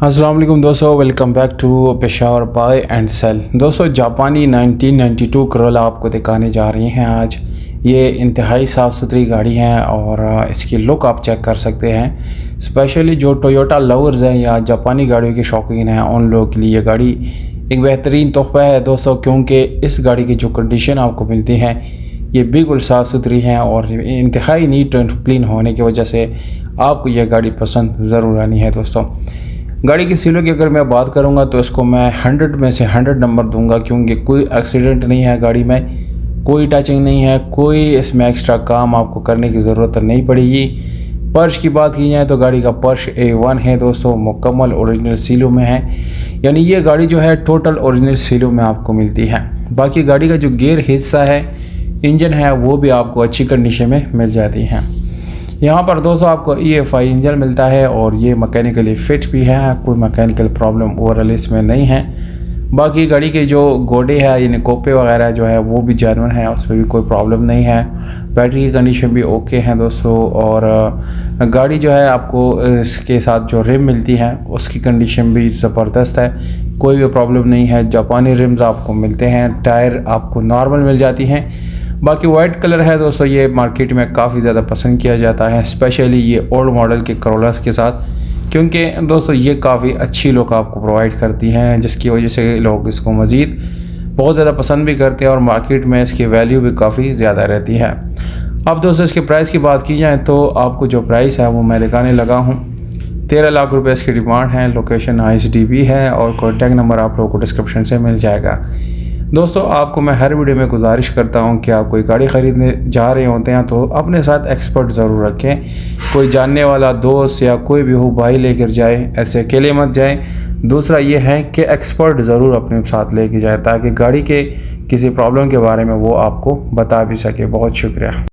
अस्सलाम वालेकुम दोस्तों, welcome back to Peshawar buy and sell. दोस्तों जापानी 1992 करोला आपको दिखाने जा रही हैं आज। ये इंतहाई साफ़ सुथरी गाड़ी है और इसकी लुक आप चेक कर सकते हैं। स्पेशली जो टोयोटा लवर्स हैं या जापानी गाड़ियों के शौकीन हैं उन लोगों के लिए ये गाड़ी एक बेहतरीन तोहफ़ा है दोस्तों, क्योंकि इस गाड़ी की जो कंडीशन आपको मिलती है ये बिल्कुल साफ़ सुथरी हैं और इंतहाई नीट एंड क्लीन होने की वजह से आपको यह गाड़ी पसंद ज़रूर आनी है दोस्तों। गाड़ी की सीलों की अगर मैं बात करूंगा तो इसको मैं 100 में से 100 नंबर दूंगा, क्योंकि कोई एक्सीडेंट नहीं है गाड़ी में, कोई टचिंग नहीं है, कोई इसमें एक्स्ट्रा काम आपको करने की ज़रूरत नहीं पड़ेगी। पर्श की बात की जाए तो गाड़ी का पर्श A1 है दोस्तों, मुकम्मल ओरिजिनल सीलों में है, यानी ये गाड़ी जो है टोटल ओरिजिनल सीलों में आपको मिलती है। बाकी गाड़ी का जो गियर हिस्सा है, इंजन है, वो भी आपको अच्छी कंडीशन में मिल जाती है। यहाँ पर दोस्तों आपको EFI इंजन मिलता है और ये मैकेनिकली फिट भी है, कोई मैकेनिकल प्रॉब्लम ओवरऑल इसमें नहीं है। बाकी गाड़ी के जो गोडे है यानी कोपे वगैरह जो है वो भी जेन्युइन है, उसमें भी कोई प्रॉब्लम नहीं है। बैटरी की कंडीशन भी ओके है दोस्तों। और गाड़ी जो है आपको इसके साथ जो रिम मिलती है उसकी कंडीशन भी ज़बरदस्त है, कोई भी प्रॉब्लम नहीं है। जापानी रिम्स आपको मिलते हैं, टायर आपको नॉर्मल मिल जाती हैं। बाकी वाइट कलर है दोस्तों, ये मार्केट में काफ़ी ज़्यादा पसंद किया जाता है, स्पेशली ये ओल्ड मॉडल के करोलास के साथ, क्योंकि दोस्तों ये काफ़ी अच्छी लुक आपको प्रोवाइड करती हैं, जिसकी वजह से लोग इसको मज़ीद बहुत ज़्यादा पसंद भी करते हैं और मार्केट में इसकी वैल्यू भी काफ़ी ज़्यादा रहती है। अब दोस्तों इसके प्राइस की बात की जाए तो आपको जो प्राइस है वो मैं दिखाने लगा हूँ। 13 लाख रुपये इसकी डिमांड है। लोकेशन ISDB है और कॉन्टैक्ट नंबर आप लोगों को डिस्क्रिप्शन से मिल जाएगा। दोस्तों आपको मैं हर वीडियो में गुजारिश करता हूं कि आप कोई गाड़ी ख़रीदने जा रहे होते हैं तो अपने साथ एक्सपर्ट ज़रूर रखें, कोई जानने वाला दोस्त या कोई भी हो भाई लेकर जाए, ऐसे अकेले मत जाएं। दूसरा ये है कि एक्सपर्ट ज़रूर अपने साथ लेके जाए ताकि गाड़ी के किसी प्रॉब्लम के बारे में वो आपको बता भी सके। बहुत शुक्रिया।